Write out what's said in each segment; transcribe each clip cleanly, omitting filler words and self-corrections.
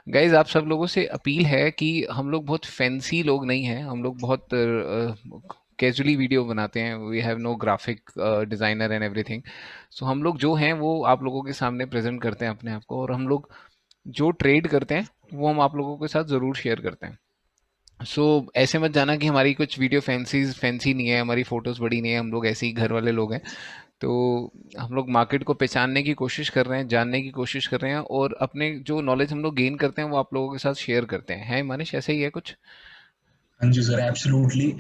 Guys आप सब लोगों से अपील है कि हम लोग बहुत फैंसी लोग नहीं हैं, हम लोग बहुत कैजुअली वीडियो बनाते हैं। We have no graphic designer and everything. So हम लोग जो हैं वो आप लोगों के सामने प्रेजेंट करते हैं अपने आप को, और हम लोग जो ट्रेड करते हैं वो हम आप लोगों के साथ ज़रूर शेयर करते हैं। ऐसे मत जाना कि हमारी कुछ वीडियो फैंसी नहीं है, हमारी फोटोज़ बड़ी नहीं है, हम लोग ऐसे ही घर वाले लोग हैं। तो हम लोग मार्केट को पहचानने की कोशिश कर रहे हैं, जानने की कोशिश कर रहे हैं, और अपने जो नॉलेज हम लोग गेन करते हैं वो आप लोगों के साथ शेयर करते हैं। है मानिश, ऐसा ही है कुछ? हाँ जी सर, एब्सोल्युटली।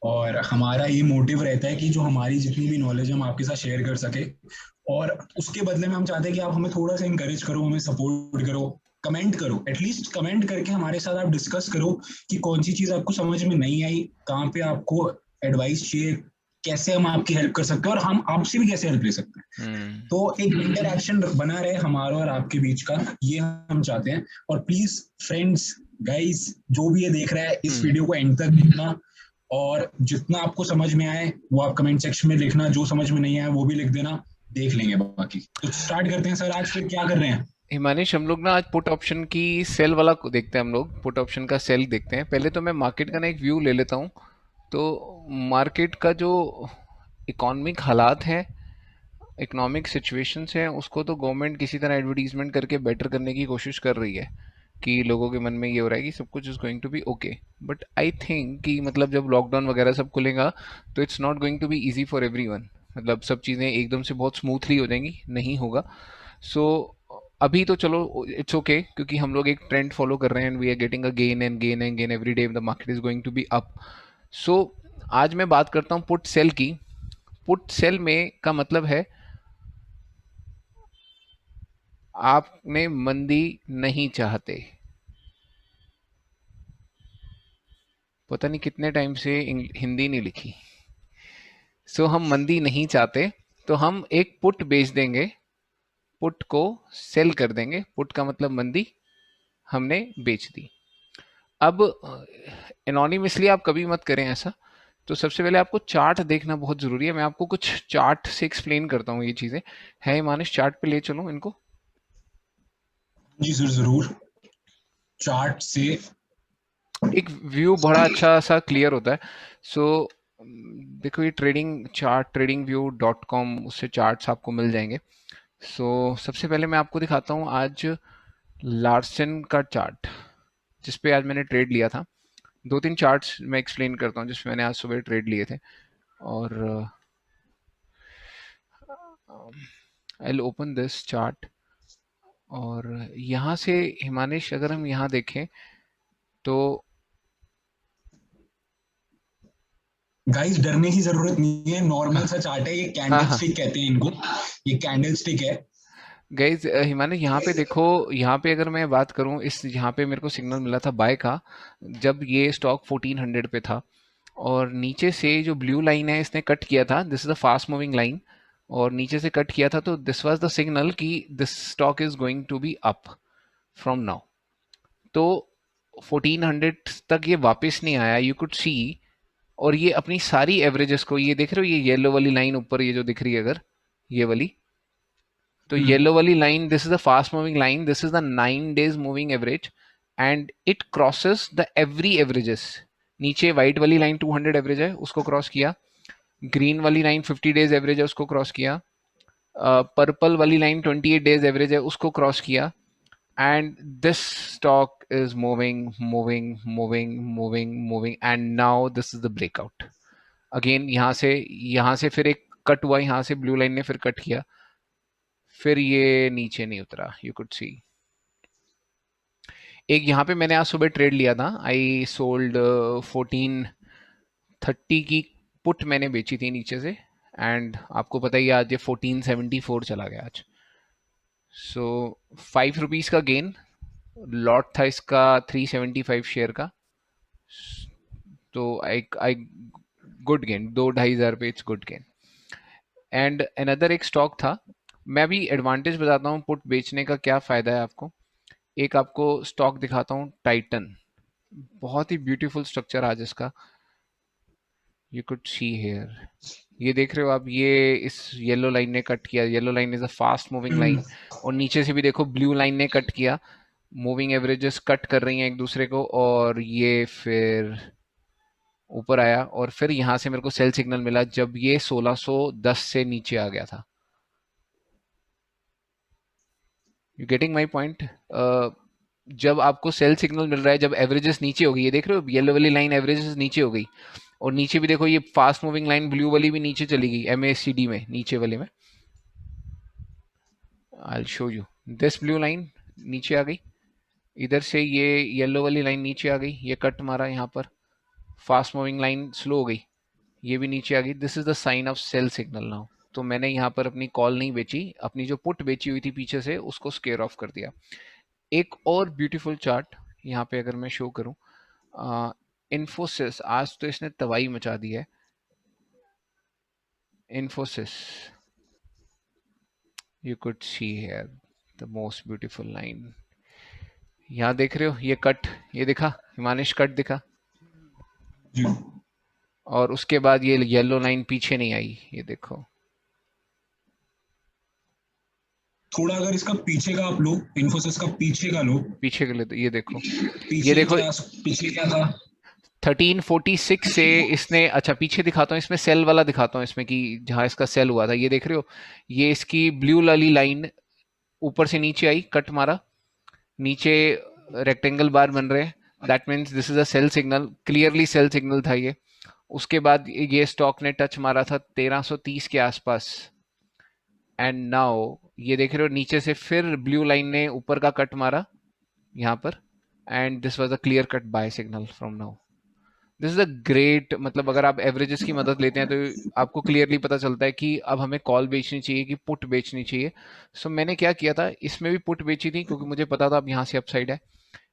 और हमारा ये मोटिव रहता है कि जो हमारी जितनी भी नॉलेज हम आपके साथ शेयर कर सके, और उसके बदले में हम चाहते हैं कि आप हमें थोड़ा सा इंकरेज करो, हमें सपोर्ट करो, कमेंट करो, एटलीस्ट कमेंट करके हमारे साथ आप डिस्कस करो कि कौन सी चीज आपको समझ में नहीं आई, कहाँ पे आपको एडवाइस चाहिए, कैसे हम आपकी हेल्प कर सकते हैं और हम आपसे भी कैसे हेल्प ले सकते हैं। हम्म। तो एक इंटरक्शन बना रहे हमारा और आपके बीच का, ये हम चाहते हैं। और प्लीज फ्रेंड्स, गाइस, जो भी ये देख रहा है इस हम्म। वीडियो को एंड तक देखना, और जितना आपको समझ में आए वो आप कमेंट सेक्शन में लिखना, जो समझ में नहीं आया वो भी लिख देना, देख लेंगे बाकी। तो स्टार्ट करते हैं सर, आज फिर क्या कर रहे हैं? हिमानिश, हम लोग ना आज पुट ऑप्शन की सेल वाला को देखते हैं। हम लोग पुट ऑप्शन का सेल देखते हैं। पहले तो मैं मार्केट का ना एक व्यू ले लेता हूँ। तो मार्केट का जो इकोनॉमिक हालात हैं, इकोनॉमिक सिचुएशंस हैं, उसको तो गवर्नमेंट किसी तरह एडवर्टीजमेंट करके बेटर करने की कोशिश कर रही है कि लोगों के मन में ये हो रहा है कि सब कुछ is going to be okay. But I think कि मतलब जब लॉकडाउन वगैरह सब खुलेगा तो it's not going to be easy for everyone. मतलब सब चीज़ें एकदम से बहुत स्मूथली हो जाएंगी, नहीं होगा। सो अभी तो चलो इट्स ओके, क्योंकि हम लोग एक ट्रेंड फॉलो कर रहे हैं and we are getting a gain and gain and gain every day, the market is going to be up. So आज मैं बात करता हूँ पुट सेल की। पुट सेल में का मतलब है आपने मंदी नहीं चाहते। पता नहीं कितने टाइम से हिंदी नहीं लिखी। हम मंदी नहीं चाहते, तो हम एक पुट बेच देंगे, पुट को सेल कर देंगे। पुट का मतलब मंदी हमने बेच दी। अब एनोनिमसली आप कभी मत करें ऐसा। तो सबसे पहले आपको चार्ट देखना बहुत जरूरी है। मैं आपको कुछ चार्ट से एक्सप्लेन करता हूँ ये चीजें। है मानिश, चार्ट पे ले चलो इनको। जी सर, जरूर। चार्ट से। एक व्यू बड़ा अच्छा सा क्लियर होता है। सो देखो, ये ट्रेडिंग चार्ट tradingview.com, उससे चार्ट्स आपको मिल जाएंगे। सबसे पहले मैं आपको दिखाता हूँ आज लार्सन का चार्ट, जिस पे आज मैंने ट्रेड लिया था। दो तीन चार्ट्स मैं एक्सप्लेन करता हूँ जिसमें मैंने आज सुबह ट्रेड लिए थे। और I will open this chart. और यहाँ से हिमानिश, अगर हम यहाँ देखें तो गाइस, डरने की जरूरत नहीं है, नॉर्मल सा चार्ट है, ये हाँ कैंडल हाँ स्टिक कहते हैं इनको। ये कैंडल स्टिक है। गाइज, हिमानी यहाँ पे देखो। यहाँ पे अगर मैं बात करूँ, इस यहाँ पे मेरे को सिग्नल मिला था बाय का, जब ये स्टॉक 1400 पे था। और नीचे से जो ब्लू लाइन है इसने कट किया था, this is a fast moving line, और नीचे से कट किया था, तो दिस वाज द सिग्नल कि this stock is going to be up from now. तो 1400 तक ये वापस नहीं आया, यू कुड सी। और ये अपनी सारी एवरेजेस को, ये देख रहे हो, ये येलो वाली लाइन ऊपर ये जो दिख रही है, अगर ये वाली, तो हम्म। येलो वाली line, this is the fast moving line, this is the 9 days moving average, and it crosses the every averages. नीचे व्हाइट वाली लाइन 200 एवरेज है, उसको क्रॉस किया। ग्रीन वाली लाइन 50 days एवरेज है, उसको क्रॉस किया। पर्पल वाली लाइन 28 days एवरेज है, उसको क्रॉस किया। And this stock is moving moving moving moving moving, and now this is the breakout. Again यहाँ से फिर एक कट हुआ, यहाँ से ब्लू लाइन ने फिर कट किया, फिर ये नीचे नहीं उतरा, यू कुड सी। एक यहाँ पे मैंने आज सुबह ट्रेड लिया था, आई सोल्ड 1430 की पुट मैंने बेची थी नीचे से। एंड आपको पता ही है, आज ये 1474 चला गया आज। सो 5 रुपीज़ का गेन। लॉट था इसका 375 शेयर का। तो आई आई गुड गेन, 2-2.5 हज़ार पे, it's good gain. And another एक स्टॉक था। मैं अभी एडवांटेज बताता हूँ पुट बेचने का, क्या फ़ायदा है आपको। एक आपको स्टॉक दिखाता हूँ, टाइटन। बहुत ही ब्यूटीफुल स्ट्रक्चर आज इसका, यू कुड सी हेयर। ये देख रहे हो आप, ये इस येलो लाइन ने कट किया, yellow line is a fast moving line. Hmm. और नीचे से भी देखो, ब्लू लाइन ने कट किया। मूविंग एवरेजेस कट कर रही हैं एक दूसरे को, और ये फिर ऊपर आया, और फिर यहाँ से मेरे को सेल सिग्नल मिला जब ये 1610 से नीचे आ गया था। You getting my point? जब आपको सेल सिग्नल मिल रहा है, जब एवरेजेस नीचे हो गई, ये देख रहे हो येलो वाली लाइन एवरेजेस नीचे हो गई, और नीचे भी देखो ये फास्ट मूविंग लाइन ब्लू वाली भी नीचे चली गई, MACD में नीचे वाले में। I show you this blue line नीचे आ गई, इधर से ये येलो वाली लाइन नीचे आ गई, ये कट मारा यहाँ पर, फास्ट मूविंग लाइन स्लो हो गई, ये भी नीचे आ गई। This is the sign of sell signal now. तो मैंने यहाँ पर अपनी कॉल नहीं बेची, अपनी जो पुट बेची हुई थी पीछे से उसको स्केयर ऑफ कर दिया। एक और ब्यूटीफुल चार्ट यहाँ पे अगर मैं शो करूँ, इन्फोसिस, आज तो इसने तबाही मचा दी है। Infosys, you could see here the most beautiful line, यहाँ देख रहे हो ये कट, ये दिखा हिमानिश, कट दिखा, जी। और उसके बाद ये येलो लाइन पीछे नहीं आई, ये देखो। थोड़ा अगर इसका पीछे का आप लो, इन्फोसिस का पीछे का लो, पीछे के लिए तो ये देखो, ये पीछे देखो क्या, पीछे क्या था? 1346 से इसने, अच्छा पीछे दिखाता हूँ, इसमें सेल वाला दिखाता हूँ इसमें, कि जहाँ इसका सेल हुआ था, ये देख रहे हो, ये इसकी ब्लू वाली लाइन ऊपर से नीचे आई, कट मारा, नीचे रेक्टेंगल बार बन रहे हैं, that means this is a sell signal, clearly sell signal था ये। उसके बाद ये स्टॉक ने टच मारा था 1330 के आसपास, एंड नाउ ये देख रहे हो नीचे से फिर ब्लू लाइन ने ऊपर का कट मारा यहाँ पर, and this was a clear cut buy signal from now. This is a great, मतलब अगर आप एवरेजेस की मदद लेते हैं तो आपको क्लियरली पता चलता है कि अब हमें कॉल बेचनी चाहिए कि पुट बेचनी चाहिए। सो मैंने क्या किया था, इसमें भी पुट बेची थी क्योंकि मुझे पता था अब यहाँ से अपसाइड है।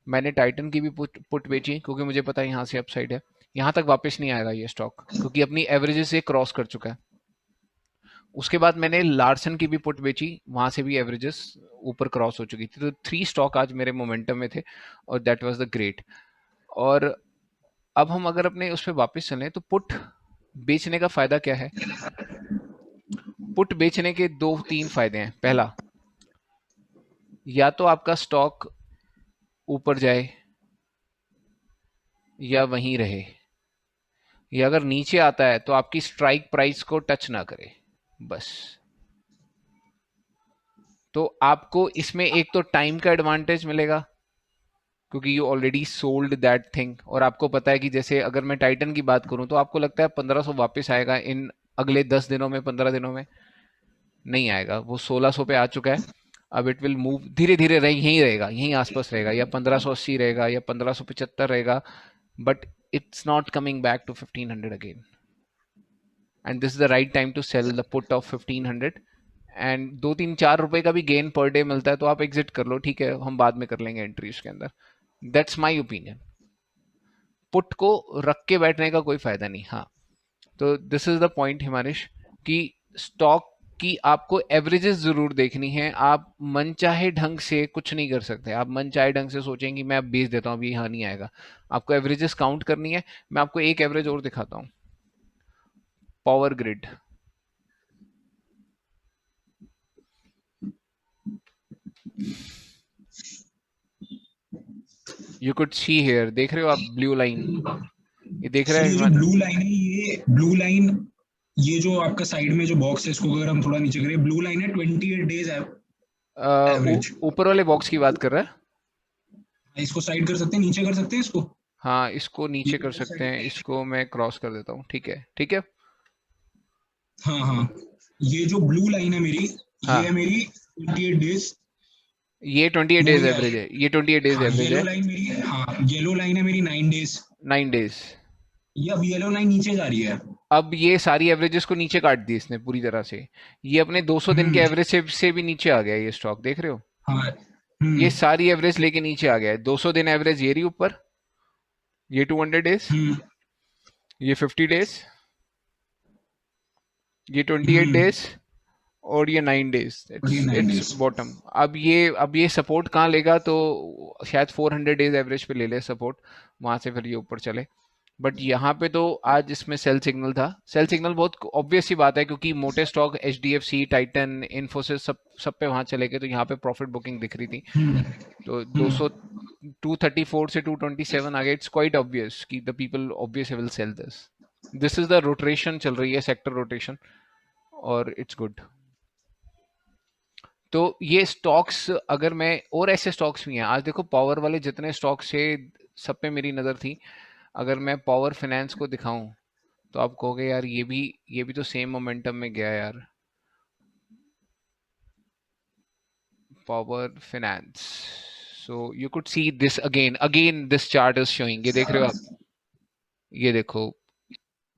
मैंने टाइटन की भी पुट बेची क्योंकि मुझे पता है यहाँ से अपसाइड है, यहाँ तक वापस नहीं आएगा ये स्टॉक क्योंकि अपनी एवरेजेस से क्रॉस कर चुका है। उसके बाद मैंने लार्सन की भी पुट बेची, वहां से भी एवरेजेस ऊपर क्रॉस हो चुकी थी। तो 3 स्टॉक आज मेरे मोमेंटम में थे, और दैट वाज द ग्रेट। और अब हम अगर अपने उस पर वापस चलें तो पुट बेचने का फायदा क्या है? पुट बेचने के 2-3 फायदे हैं। पहला, या तो आपका स्टॉक ऊपर जाए या वहीं रहे, या अगर नीचे आता है तो आपकी स्ट्राइक प्राइस को टच ना करे, बस। तो आपको इसमें एक तो टाइम का एडवांटेज मिलेगा क्योंकि you already sold that thing, और आपको पता है कि जैसे अगर मैं टाइटन की बात करूं तो आपको लगता है 1500 वापस आएगा इन अगले 10 दिनों में, 15 दिनों में। नहीं आएगा, वो 1600 पे आ चुका है। अब इट विल मूव धीरे धीरे, रही यहीं रहेगा, यहीं आसपास रहेगा, या 1580 रहेगा या 1575 रहेगा, but it's not coming back to 1500 again, and this is the right time to sell the put of 1500। And 2-3-4 रुपए का भी गेन पर डे मिलता है तो आप एग्जिट कर लो, ठीक है, हम बाद में कर लेंगे एंट्री उसके अंदर। That's my opinion. पुट को रख के बैठने का कोई फायदा नहीं। हाँ, तो दिस इज द पॉइंट हिमानिश, कि स्टॉक की आपको एवरेजेस जरूर देखनी है। आप मनचाहे ढंग से कुछ नहीं कर सकते। आप मनचाहे ढंग से सोचेंगे मैं अब बेच देता हूँ, अभी यहाँ नहीं आएगा। आपको एवरेजेस काउंट करनी है। मैं आपको एक एवरेज और दिखाता हूँ, Power Grid. You could see here, देख रहे हो आप ब्लू लाइन, ये देख रहे सर ये जो हैं? ब्लू लाइन है, ये ब्लू लाइन, ये जो आपका साइड में जो बॉक्स है, इसको अगर हम थोड़ा नीचे करें, ब्लू लाइन है 28 डेज है एवरेज। ऊपर वाले बॉक्स की बात कर रहा है? इसको साइड कर सकते हैं, नीचे कर सकते हैं इसको, हाँ, इसको ये नीचे कर ऊपर सकते साइड हैं, पे। इसको मैं क्रॉस कर देता हूँ, ठीक है, ठीक है। हाँ हाँ, ये जो ब्लू लाइन है मेरी, ये है हाँ, मेरी 28 डेज ये 28 डेज मूविंग एवरेज एवरेज। है, ये 28 डेज हाँ एवरेज येलो है। लाइन मेरी, हाँ येलो लाइन है मेरी 9 डेज। 9 डेज। ये अब येलो लाइन नीचे जा रही है। अब ये सारी एवरेजेस को नीचे काट दी इसने पूरी तरह से। ये अपने 200 दिन के हम्म। एवरेज से भी नीचे आ गया ये स्टॉक, देख रहे हो? हाँ। ये हम्म। सारी एवरेज लेके नीचे आ गया है। 200 दिन एवरेज ये रही ऊपर, ये 200 डेज, हम्म। ये 50 डेज, ये 28 हम्म। डेज, और ये 9 डेज। और ये इट्स 9 डेज। It's bottom. अब ये सपोर्ट कहाँ लेगा? तो शायद 400 डेज एवरेज पे ले ले सपोर्ट, वहां से फिर ये ऊपर चले। बट यहाँ पे तो आज इसमें सेल सिग्नल था। सेल सिग्नल बहुत ऑब्वियस सी बात है, क्योंकि मोटे स्टॉक HDFC, टाइटन, इन्फोसिस सब सब पे वहां चले गए, तो यहाँ पे प्रॉफिट बुकिंग दिख रही थी। हम्म। तो हम्म। 200 234 से 227 आ गए। इट्स क्वाइट ऑब्वियस कि the people obviously will sell this. This is the rotation चल रही है, सेक्टर रोटेशन, और इट्स गुड। तो ये स्टॉक्स, अगर मैं, और ऐसे स्टॉक्स भी हैं आज देखो, पावर वाले जितने स्टॉक्स थे सब पे मेरी नज़र थी। अगर मैं पावर फाइनेंस को दिखाऊं तो आप कहोगे यार ये भी तो सेम मोमेंटम में गया यार। Power finance, so you could see this again this chart is showing, ये देख रहे हो आप, ये देखो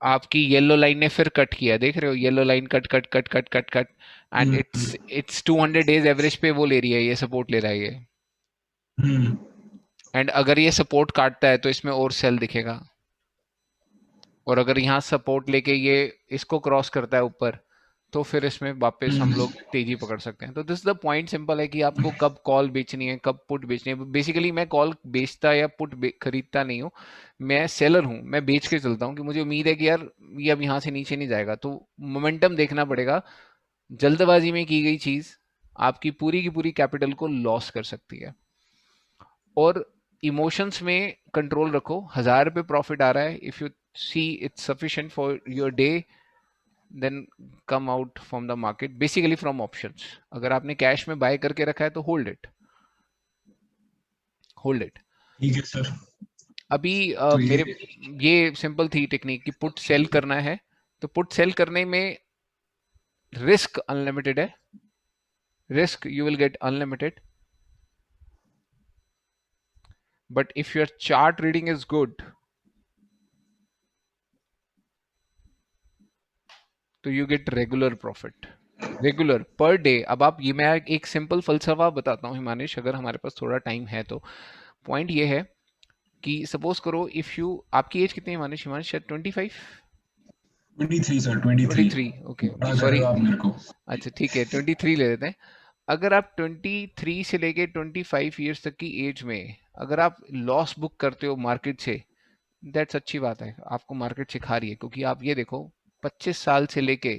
आपकी येलो लाइन ने फिर कट किया, देख रहे हो yellow line cut cut cut cut cut cut, and it's hmm. It's 200 days average पे वो ले रही है, ये सपोर्ट ले रहा है ये। हम्म। एंड अगर ये सपोर्ट काटता है तो इसमें और सेल दिखेगा, और अगर यहाँ सपोर्ट लेके ये इसको क्रॉस करता है ऊपर, तो फिर इसमें वापस हम लोग तेजी पकड़ सकते हैं। तो दिस द पॉइंट सिंपल है कि आपको कब कॉल बेचनी है, कब पुट बेचनी है। बेसिकली मैं कॉल बेचता या पुट खरीदता नहीं हूँ, मैं सेलर हूँ, मैं बेच के चलता हूँ कि मुझे उम्मीद है कि यार ये अब यहाँ से नीचे नहीं जाएगा, तो मोमेंटम देखना पड़ेगा। जल्दबाजी में की गई चीज आपकी पूरी की पूरी कैपिटल को लॉस कर सकती है। और इमोशंस में कंट्रोल रखो। 1000 पे प्रॉफिट आ रहा है, if you see it's sufficient for your day, then come out from the market, basically from options. अगर आपने कैश में बाय करके रखा है तो होल्ड इट, होल्ड इट। ठीक है सर। अभी तो मेरे, ये ये सिंपल थी टेक्निक कि पुट सेल करना है, तो पुट सेल करने में रिस्क अनलिमिटेड है, risk you will get unlimited, but if your chart reading is good तो you get regular profit, regular per day. अब आप, ये मैं एक सिंपल फलसफा बताता हूँ हिमानिश, अगर हमारे पास थोड़ा टाइम है तो। पॉइंट ये है कि सपोज करो, इफ यू, आपकी एज कितनी है हिमानिश? हिमानिश शायद 25, 23 सर, 23। 23, ओके ओके बड़ा कर रहे सॉरी। हो आप मेरे को। अच्छा ठीक है, 23 ले लेते हैं। अगर आप 23 से लेके 25 ईयर्स तक की एज में अगर आप लॉस बुक करते हो मार्केट से, दैट्स अच्छी बात है, आपको मार्केट सिखा रही है। क्योंकि आप ये देखो, 25 साल से लेके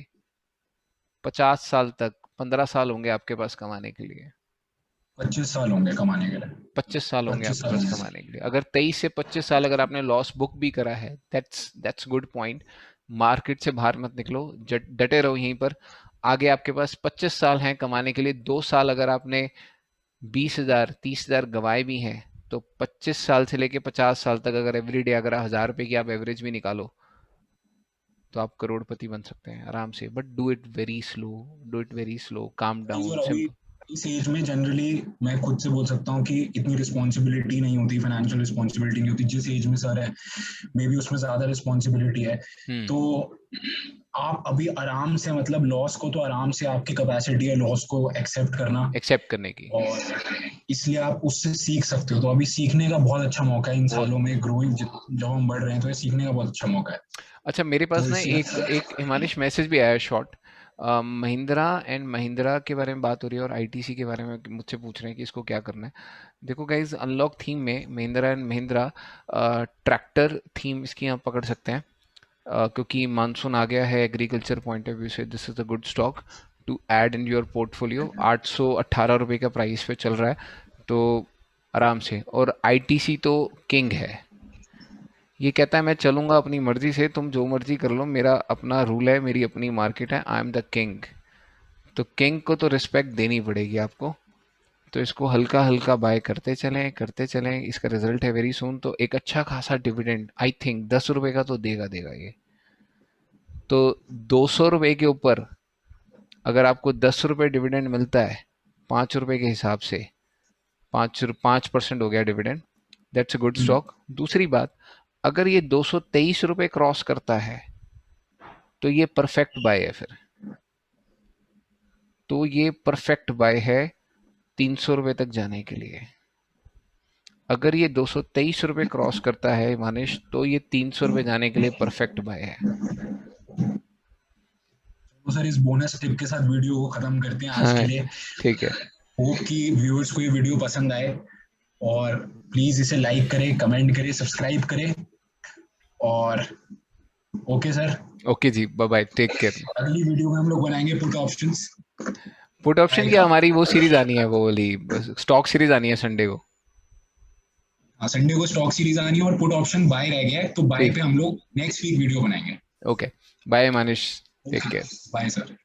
50 साल तक 15 साल होंगे आपके पास कमाने के लिए। 25 साल होंगे कमाने के लिए। 25 साल होंगे 25 आपके साल पास होंगे कमाने सर। के लिए। अगर 23 से 25 साल अगर आपने लॉस बुक भी करा है, दैट्स गुड पॉइंट। मार्केट से बाहर मत निकलो, डटे रहो यहीं पर। आगे आपके पास 25 साल हैं कमाने के लिए। 2 साल अगर आपने 20,000 30,000 गंवाए भी हैं, तो 25 साल से लेके 50 साल तक अगर एवरी डे अगर 1000 रुपए की आप एवरेज भी निकालो, तो आप करोड़पति बन सकते हैं आराम से। But do it very slow, do it very slow, काम नहीं डाउन, सर, अभी सिंपल। इस एज में जनरली मैं खुद से बोल सकता हूँ कि इतनी रिस्पॉन्सिबिलिटी नहीं होती, फाइनेंशियल रिस्पॉन्सिबिलिटी नहीं होती जिस एज में सर है। मे बी उसमें ज्यादा रिस्पॉन्सिबिलिटी है। हम्म। तो आप अभी आराम से, मतलब लॉस को तो आराम से, आपकी कैपेसिटी है लॉस को एक्सेप्ट करना। एक्सेप्ट करने की। और इसलिए आप उससे सीख सकते हो। तो अभी सीखने का बहुत अच्छा मौका है इन बहुत। सालों में, ग्रोइंग जब हम बढ़ रहे हैं, तो ये सीखने का बहुत अच्छा मौका है। अच्छा, मेरे तो पास ना इसलिए एक एक हिमानिश मैसेज भी आया शॉर्ट। महिंद्रा एंड महिंद्रा के बारे में बात हो रही है, और आईटीसी के बारे में मुझसे पूछ रहे हैं कि इसको क्या करना है। देखो गाइज, अनलॉक थीम में Mahindra and Mahindra tractor theme इसकी आप पकड़ सकते हैं। क्योंकि मानसून आ गया है, एग्रीकल्चर पॉइंट ऑफ व्यू से this is a good stock to add in your portfolio. 818 रुपये का प्राइस पे चल रहा है, तो आराम से। और आईटीसी तो किंग है, ये कहता है मैं चलूंगा अपनी मर्जी से, तुम जो मर्जी कर लो, मेरा अपना रूल है, मेरी अपनी मार्केट है, आई एम द किंग। तो किंग को तो रिस्पेक्ट देनी पड़ेगी आपको। तो इसको हल्का हल्का बाय करते चलें, करते चलें। इसका रिजल्ट है वेरी सून, तो एक अच्छा खासा डिविडेंड आई थिंक 10 रुपए का तो देगा देगा ये। तो 200 रुपए के ऊपर अगर आपको 10 रुपए डिविडेंड मिलता है 5 रुपए के हिसाब से, 5% हो गया dividend, that's a good stock. दूसरी बात, अगर ये 223 रुपए क्रॉस करता है तो ये परफेक्ट बाय है फिर। तो ये परफेक्ट बाय है 300 रुपए तक जाने के लिए। अगर ये 223 रुपए क्रॉस करता है मानिश, तो ये 300 रुपए जाने के लिए परफेक्ट बाय है। तो सर इस बोनस टिप के साथ वीडियो को खत्म करते हैं आज के हाँ लिए। ठीक है। होप कि व्यूअर्स को ये वीडियो पसंद आए, और प्लीज इसे लाइक करें, कमेंट करें, सब्सक्राइब करें। और और ओके सर, ओके जी, बाय बाय, टेक केयर। अगली वीडियो में हम लोग बनाएंगे पुट ऑप्शंस। पुट ऑप्शन की आएगा। हमारी वो सीरीज आनी है, वो वाली स्टॉक सीरीज आनी है संडे को। हाँ, संडे को स्टॉक सीरीज आनी है और पुट ऑप्शन बाय रह गया है, तो बाय ठीक, पे हम लोग नेक्स्ट वीक वीडियो बनाएंगे। Okay, bye Manish, take okay, care. Bye sir.